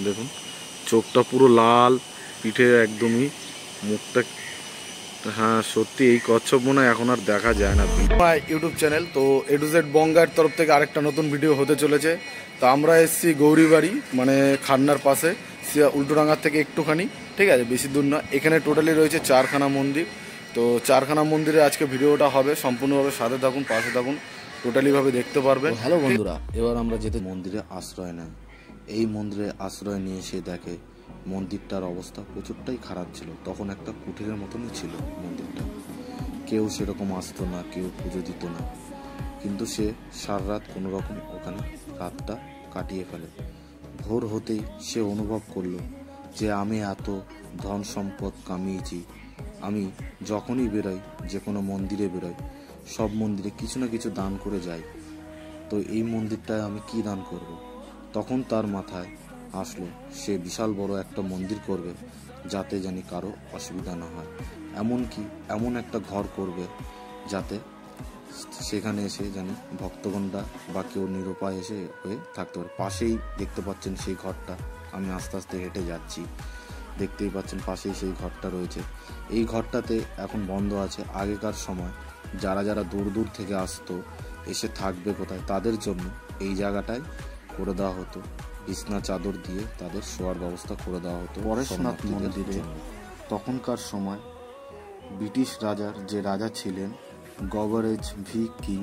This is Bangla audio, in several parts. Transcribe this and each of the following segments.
দেখুন চোখটা পুরো লাল, পিঠে একদমই মুখটা, হ্যাঁ সত্যি এই কচ্ছপ মনে হয় এখন আর দেখা যায় না। ইউটিউব চ্যানেল তো এ টু জেড বঙ্গার তরফ থেকে আরেকটা নতুন ভিডিও হতে চলেছে। তো আমরা এসেছি গৌরীবাড়ি, মানে খান্নার পাশে, উল্টোডাঙ্গার থেকে একটুখানি, ঠিক আছে, বেশি দূর না। এখানে টোটালি রয়েছে 4খানা মন্দির। তো 4খানা মন্দিরে আজকে ভিডিওটা হবে, সম্পূর্ণভাবে সাথে থাকুন, পাশে থাকুন, টোটালিভাবে দেখতে পারবেন। হ্যালো বন্ধুরা, এবার আমরা যেতে মন্দিরে আশ্রয় নেয়। এই মন্দিরে আশ্রয় নিয়ে সে দেখে মন্দিরটার অবস্থা প্রচুরটাই খারাপ ছিল। তখন একটা কুঠিরের মতনই ছিল মন্দিরটা, কেউ সেরকম আসতো না, কেউ পুজো দিত না। কিন্তু সে সারা রাত কোনো রকম ওখানে রাতটা কাটিয়ে ফেলে। ভোর হতেই সে অনুভব করলো যে আমি এত ধন সম্পদ কামিয়েছি, আমি যখনই বেরোই, যে কোনো মন্দিরে বেরোই, সব মন্দিরে কিছু না কিছু দান করে যাই, তো এই মন্দিরটায় আমি কি দান করব। তখন তার মাথায় আসলো সে বিশাল বড় একটা মন্দির করবে, যাতে জানি কারো অসুবিধা না হয়। এমনকি এমন একটা ঘর করবে যাতে সেখানে এসে জানি ভক্তগণরা বা কেউ নিরুপায় এসে হয়ে থাকতে পারে। পাশেই দেখতে পাচ্ছেন সেই ঘরটা, আমি আস্তে আস্তে হেঁটে যাচ্ছি, দেখতেই পাচ্ছেন পাশেই সেই ঘরটা রয়েছে। এই ঘরটাতে এখন বন্ধ আছে। আগেকার সময় যারা যারা দূর দূর থেকে আসতো, এসে থাকবে কোথায়, তাদের জন্য এই জায়গাটায় করে দেওয়া হতো, বিছনা চাদর দিয়ে তাদের শোয়ার ব্যবস্থা করে দেওয়া হতো পরেশনাথ মন্দিরে। তখনকার সময় ব্রিটিশ রাজার যে রাজা ছিলেন, গভর্নর ভি কিং,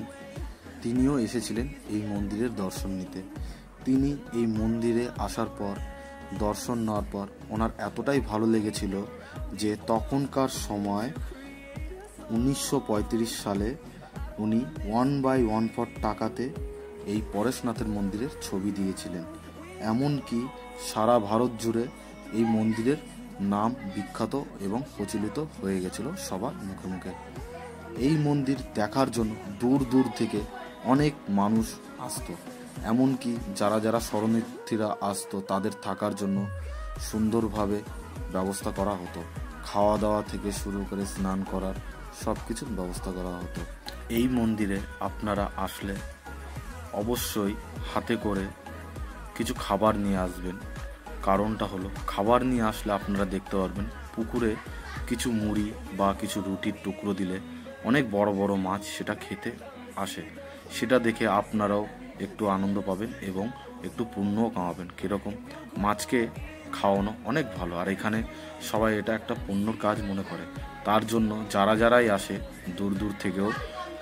তিনিও এসেছিলেন এই মন্দিরের দর্শন নিতে। তিনি এই মন্দিরে আসার পর, দর্শন নেওয়ার পর ওনার এতটাই ভালো লেগেছিল যে তখনকার সময় 1935 সালে উনি 1/1 টাকাতে এই পরেশনাথের মন্দিরের ছবি দিয়েছিলেন। এমনকি সারা ভারত জুড়ে এই মন্দিরের নাম বিখ্যাত এবং প্রচলিত হয়ে গেছিল সবার মুখে মুখে। এই মন্দির দেখার জন্য দূর দূর থেকে অনেক মানুষ আসতো। এমনকি যারা যারা শরণার্থীরা আসতো, তাদের থাকার জন্য সুন্দরভাবে ব্যবস্থা করা হতো। খাওয়া দাওয়া থেকে শুরু করে স্নান করার সব কিছুর ব্যবস্থা করা হতো। এই মন্দিরে আপনারা আসলে অবশ্যই হাতে করে কিছু খাবার নিয়ে আসবেন। কারণটা হলো, খাবার নিয়ে আসলে আপনারা দেখতে পারবেন পুকুরে কিছু মুড়ি বা কিছু রুটির টুকরো দিলে অনেক বড় বড় মাছ সেটা খেতে আসে। সেটা দেখে আপনারাও একটু আনন্দ পাবেন এবং একটু পুণ্যও কামাবেন। কীরকম, মাছকে খাওয়ানো অনেক ভালো, আর এখানে সবাই এটা একটা পুণ্যর কাজ মনে করে। তার জন্য যারা যারাই আসে দূর দূর থেকেও,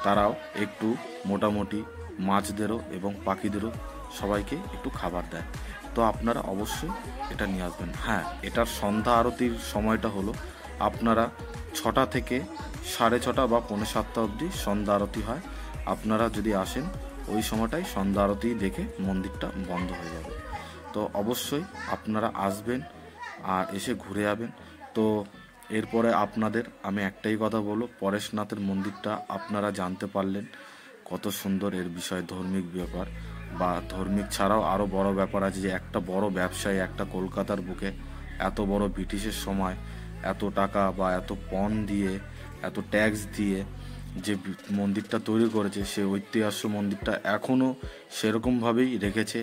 তারাও একটু মোটামুটি মাছদেরও এবং পাখিদেরও সবাইকে একটু খাবার দেয়। তো আপনারা অবশ্যই এটা নিয়ে আসবেন। হ্যাঁ, এটার সন্ধ্যা আরতির সময়টা হলো আপনারা 6টা থেকে 6:30 বা 6:45 অবধি সন্ধ্যা আরতি হয়। আপনারা যদি আসেন ওই সময়টাই সন্ধ্যা আরতি দেখে মন্দিরটা বন্ধ হয়ে যাবে। তো অবশ্যই আপনারা আসবেন আর এসে ঘুরে যাবেন। তো এরপরে আপনাদের আমি একটাই কথা বলবো, পরেশনাথের মন্দিরটা আপনারা জানতে পারলেন কত সুন্দর। এর বিষয় ধার্মিক ব্যাপার, বা ধার্মিক ছাড়াও আরও বড় ব্যাপার আছে যে একটা বড় ব্যবসায়ী, একটা কলকাতার বুকে এত বড় ব্রিটিশের সময় এত টাকা বা এত পণ দিয়ে, এত ট্যাক্স দিয়ে যে মন্দিরটা তৈরি করেছে, সে ঐতিহাস্য মন্দিরটা এখনও সেরকমভাবেই রেখেছে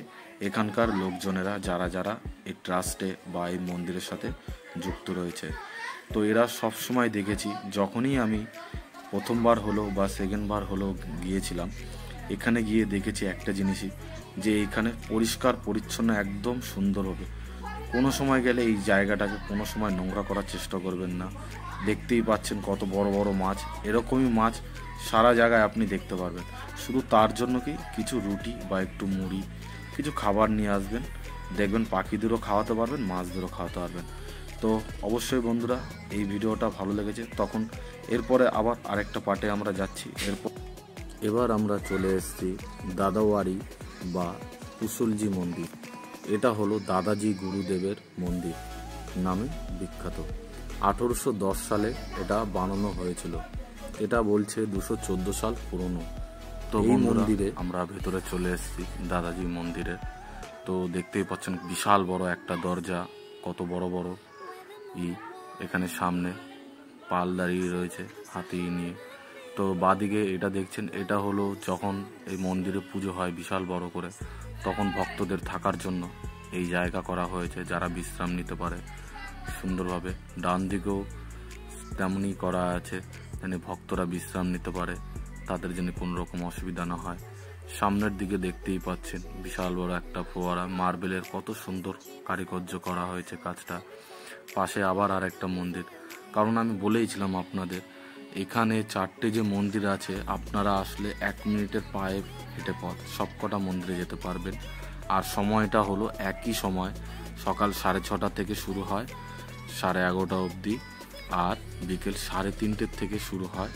এখানকার লোকজনেরা, যারা যারা এই ট্রাস্টে বা এই মন্দিরের সাথে যুক্ত রয়েছে। তো এরা সব সময় দেখেছি, যখনই আমি প্রথমবার হলো বা সেকেন্ডবার হলো গিয়েছিলাম, এখানে গিয়ে দেখেছি একটা জিনিসই, যে এখানে পরিষ্কার পরিচ্ছন্ন একদম সুন্দর হবে। কোনো সময় গেলে এই জায়গাটাকে কোনো সময় নোংরা করার চেষ্টা করবেন না। দেখতেই পাচ্ছেন কত বড় বড় মাছ, এরকমই মাছ সারা জায়গায় আপনি দেখতে পারবেন। শুধু তার জন্য কি কিছু রুটি বা একটু মুড়ি, কিছু খাবার নিয়ে আসবেন, দেখবেন পাখিদেরও খাওয়াতে পারবেন, মাছদেরও খাওয়াতে পারবেন। তো অবশ্যই বন্ধুরা, এই ভিডিওটা ভালো লেগেছে, তখন এরপরে আবার আরেকটা পার্টে আমরা যাচ্ছি। এবার আমরা চলে এসেছি দাদাওয়ারি বা কুশলজি মন্দির। এটা হলো দাদাজি গুরুদেবের মন্দির নামে বিখ্যাত। 1810 সালে এটা বানানো হয়েছিল। এটা বলছে 214 সাল পুরনো। তো এই মন্দিরে আমরা ভেতরে চলে এসেছি দাদাজি মন্দিরে। তো দেখতেই পাচ্ছেন বিশাল বড় একটা দরজা, কত বড় বড় এখানে সামনে পাল দাঁড়িয়ে রয়েছে হাতি নিয়ে। তো বাদিকে এটা দেখছেন, এটা হলো যখন এই মন্দিরে পুজো হয় বিশাল বড় করে, তখন ভক্তদের থাকার জন্য এই জায়গা করা হয়েছে, যারা বিশ্রাম নিতে পারে সুন্দরভাবে। ডান দিকেও তেমনই করা আছে, যেন ভক্তরা বিশ্রাম নিতে পারে, তাদের যেন কোনো রকম অসুবিধা না হয়। সামনের দিকে দেখতেই পাচ্ছেন বিশাল বড় একটা ফোয়ারা, মার্বেলের কত সুন্দর কারুকার্য করা হয়েছে কাজটা। পাশে আবার আর একটা মন্দির, কারণ আমি বলেইছিলাম আপনাদের এখানে 4টে যে মন্দির আছে, আপনারা আসলে 1 মিনিটের পায়ে হেঁটে পথ সবকটা মন্দিরে যেতে পারবেন। আর সময়টা হলো একই সময়, সকাল 6:30 থেকে শুরু হয় 11:30 অবধি, আর বিকেল 3:30 থেকে শুরু হয়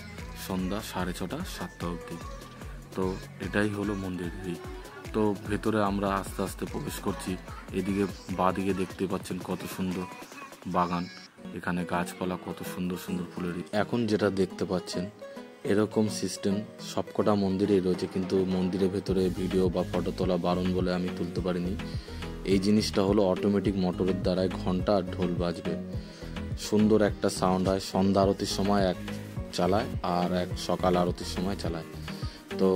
সন্ধ্যা 6:30 7টা অবধি। তো এটাই হলো মন্দিরটি। তো ভেতরে আমরা আস্তে আস্তে প্রবেশ করছি। এদিকে বাঁদিকে দেখতে পাচ্ছেন কত সুন্দর বাগান, এখানে গাছপালা কত সুন্দর সুন্দর ফুলের। এখন যেটা দেখতে পাচ্ছেন এরকম সিস্টেম সবকটা মন্দিরেই রয়েছে, কিন্তু মন্দিরের ভেতরে ভিডিও বা ফটো তোলা বারণ বলে আমি তুলতে পারিনি। এই জিনিসটা হলো অটোমেটিক মোটরের দ্বারায় ঘন্টা আর ঢোল বাজবে, সুন্দর একটা সাউন্ড হয়। সন্ধ্যা আরতির সময় এক চালায় আর এক সকাল আরতির সময় চালায়। তো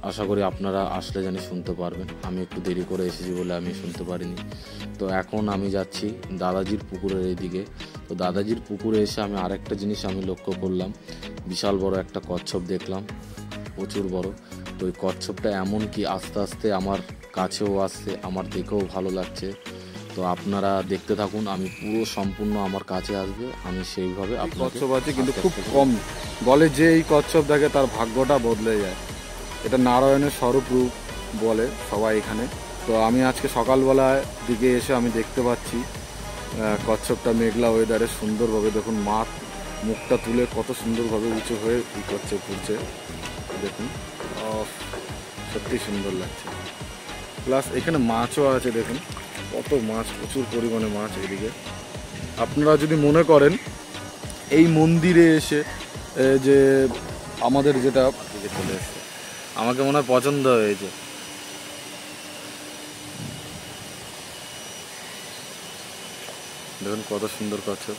আশা করি আপনারা আসলে জানি শুনতে পারবেন। আমি একটু দেরি করে এসেছি বলে আমি শুনতে পারিনি। তো এখন আমি যাচ্ছি দাদাজির পুকুরের এইদিকে। তো দাদাজির পুকুরে এসে আমি আরেকটা জিনিস আমি লক্ষ্য করলাম, বিশাল বড় একটা কচ্ছপ দেখলাম, প্রচুর বড়। তো ওই কচ্ছপটা এমন কি আস্তে আস্তে আমার কাছেও আসছে, আমার দেখেও ভালো লাগছে। তো আপনারা দেখতে থাকুন, আমি পুরো সম্পূর্ণ আমার কাছে আসবে, আমি সেইভাবে কচ্ছপ আছে কিন্তু খুব কম। বলে যে এই কচ্ছপ দেখে তার ভাগ্যটা বদলে যায়, এটা নারায়ণের স্বরূপ রূপ বলে সবাই এখানে। তো আমি আজকে সকালবেলায় দিকে এসে আমি দেখতে পাচ্ছি কচ্ছপটা মেঘলা ওয়েদারে সুন্দরভাবে, দেখুন মাছ মুখটা তুলে কত সুন্দরভাবে উঁচু হয়ে করছে, ঘুরছে, দেখুন সত্যি সুন্দর লাগছে। প্লাস এখানে মাছও আছে, দেখুন কত মাছ, প্রচুর পরিমাণে মাছ এদিকে। আপনারা যদি মনে করেন এই মন্দিরে এসে যে আমাদের যেটা চলে এসছে, আমাকে মনে হয় পছন্দ হয়েছে। দেখুন কত সুন্দর কচ্ছপ,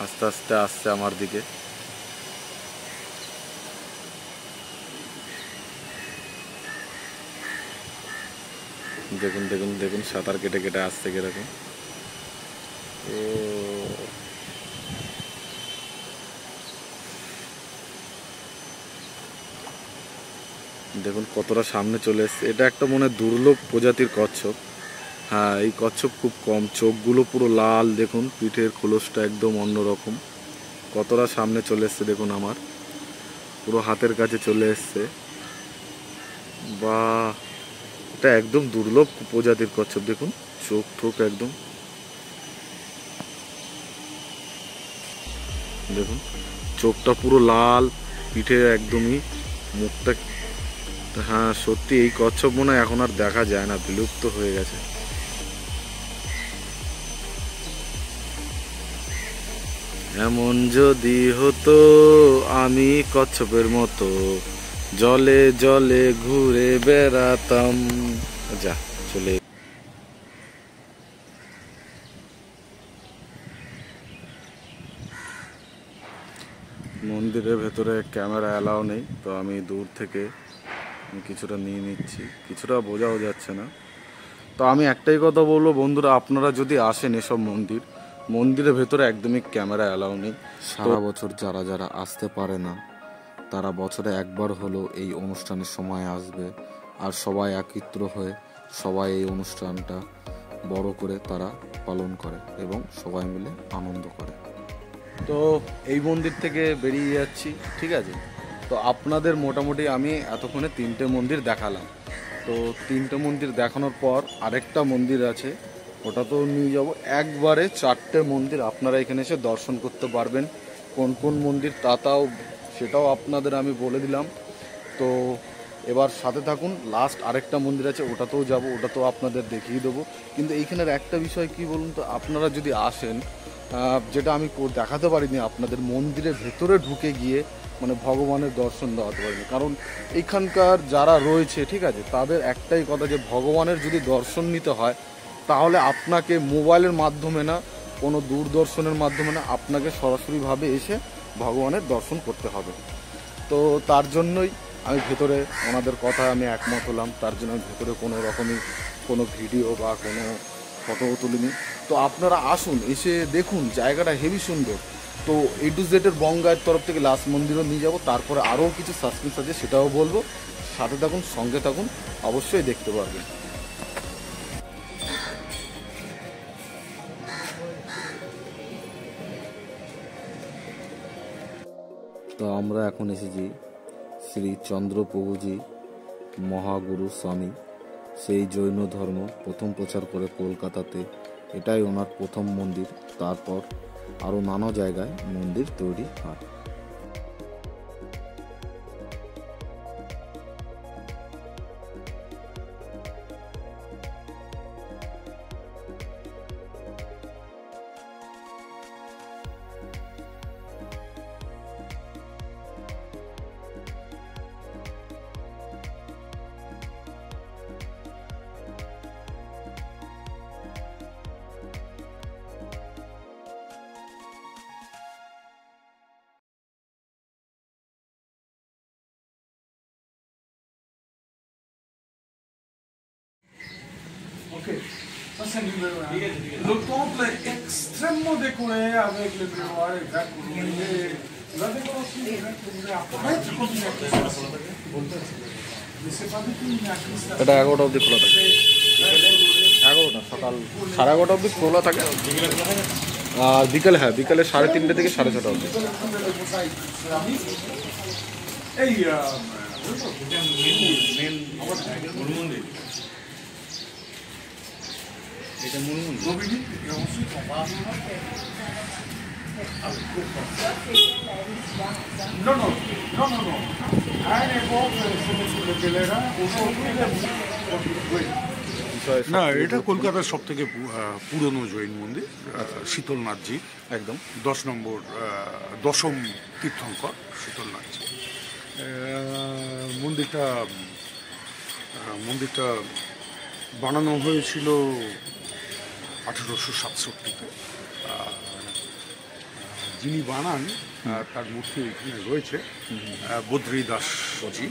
আস্তে আস্তে আসছে আমার দিকে। দেখুন দেখুন দেখুন সাঁতার কেটে কেটে আসছে কিরকম। ও দেখুন কতটা সামনে চলে এসছে। এটা একটা মনে দুর্লভ প্রজাতির কচ্ছপ। হ্যাঁ, এই কচ্ছপ খুব কম, চোখগুলো পুরো লাল, দেখুন পিঠের খোলসটা একদম অন্যরকম। কতটা সামনে চলে এসছে দেখুন, আমার পুরো হাতের কাছে চলে এসছে। বা এটা একদম দুর্লভ প্রজাতির কচ্ছপ, দেখুন চোখ ঠোক একদম, দেখুন চোখটা পুরো লাল, পিঠে একদমই মুখটা। হ্যাঁ সত্যি এই কচ্ছপ মনে হয় এখন আর দেখা যায় না, বিলুপ্ত হয়ে গেছে। এমন যদি হতো আমি কচ্ছপের মতো জলে জলে ঘুরে বেড়াতাম। যা চলে মন্দিরের ভেতরে ক্যামেরা অ্যালাউ নেই, তো আমি দূর থেকে কিছুটা নিয়ে নিচ্ছি, কিছুটা বোঝাও যাচ্ছে না। তো আমি একটাই কথা বলবো বন্ধুরা, আপনারা যদি আসেন এসব মন্দিরের ভেতরে একদমই ক্যামেরা অ্যালাউ নেই। সারা বছর যারা যারা আসতে পারে না, তারা বছরে একবার হলো এই অনুষ্ঠানের সময় আসবে, আর সবাই একত্র হয়ে সবাই এই অনুষ্ঠানটা বড় করে তারা পালন করে এবং সবাই মিলে আনন্দ করে। তো এই মন্দির থেকে বেরিয়ে যাচ্ছি, ঠিক আছে। তো আপনাদের মোটামুটি আমি এতক্ষণে 3টে মন্দির দেখালাম। তো 3টে মন্দির দেখানোর পর আরেকটা মন্দির আছে, ওটা তো নিয়ে যাব। একবারে 4টে মন্দির আপনারা এখানে এসে দর্শন করতে পারবেন। কোন কোন মন্দির তাও সেটাও আপনাদের আমি বলে দিলাম। তো এবার সাথে থাকুন, লাস্ট আরেকটা মন্দির আছে, ওটাতেও যাব, ওটাতেও আপনাদের দেখিয়ে দেবো। কিন্তু এইখানের একটা বিষয় কি বলুন তো, আপনারা যদি আসেন, যেটা আমি দেখাতে পারিনি আপনাদের, মন্দিরের ভেতরে ঢুকে গিয়ে মানে ভগবানের দর্শন দেওয়াতে পারিনি। কারণ এইখানকার যারা রয়েছে, ঠিক আছে, তাদের একটাই কথা যে ভগবানের যদি দর্শন নিতে হয় তাহলে আপনাকে মোবাইলের মাধ্যমে না, কোনো দূরদর্শনের মাধ্যমে না, আপনাকে সরাসরিভাবে এসে ভগবানের দর্শন করতে হবে। তো তার জন্যই আমি ভেতরে ওনাদের কথা আমি একমত হলাম, তার জন্য আমি ভেতরে কোনো রকমই কোনো ভিডিও বা কোনো ফটো তুলিনি। তো আপনারা আসুন, এসে দেখুন, জায়গাটা হেভি সুন্দর। তো A to Z এর বঙ্গায়ের তরফ থেকে লাস্ট মন্দিরও নিয়ে যাব, তারপরে আরও কিছু সাসপেন্স আছে সেটাও বলবো। সাথে থাকুন, সঙ্গে থাকুন, অবশ্যই দেখতে পারবেন। তো আমরা এখন এসেছি শ্রী চন্দ্রপ্রভুজি মহাগুরু স্বামী, সেই জৈন ধর্ম প্রথম প্রচার করে কলকাতাতে। এটাই ওনার প্রথম মন্দির। তারপর আরও নানা জায়গায় মন্দির তৈরি হয়। Ok, ça c'est le numéro 1. Le temple est extrêmement décoré avec les miroirs et la couronne. La décoration est apparaître comme une actrice. Mais c'est pas du tout une actrice. এটা 11টা অবধি খোলা থাকে, 11টা সকাল 11:30 অবধি খোলা থাকে, আর বিকেলে বিকেলে 3:30 থেকে 6:30 অবধি। এই এটা মূল মন্দির। Dominique, et ensuite on va. Non, non, non, non, non. À une époque, c'était sur le pèlerin. Aujourd'hui, oui. না, এটা কলকাতার সব থেকে পুরনো জৈন মন্দির, শীতলনাথজি, একদম 10 নম্বর দশম তীর্থঙ্কর শীতলনাথজি। মন্দিরটা বানানো হয়েছিল 1867-তে। যিনি বানান তার মূর্তি এখানে রয়েছে, বদ্রীদাসজি,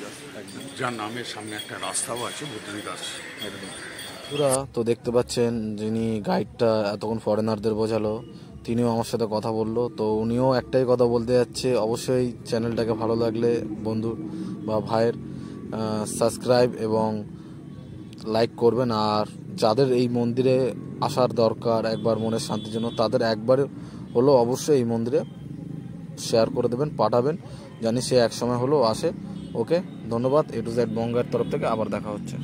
যার নামের সামনে একটা রাস্তাও আছে, বদ্রীদাস। একদম। পুরা তো দেখতে পাচ্ছেন, যিনি গাইডটা এতক্ষণ ফরেনারদের বোঝালো, তিনিও আমার সাথে কথা বললো। তো উনিও একটাই কথা বলতে যাচ্ছে, অবশ্যই চ্যানেলটাকে ভালো লাগলে বন্ধু বা ভাইয়ের সাবস্ক্রাইব এবং লাইক করবেন। আর যাদের এই মন্দিরে আসার দরকার একবার মনের শান্তির জন্য, তাদের একবার হলো অবশ্যই এই মন্দিরে শেয়ার করে দেবেন, পাঠাবেন, জানি সে এক সময় হলেও আসে। ওকে, ধন্যবাদ। A to Z বঙ্গের তরফ থেকে আবার দেখা হচ্ছে।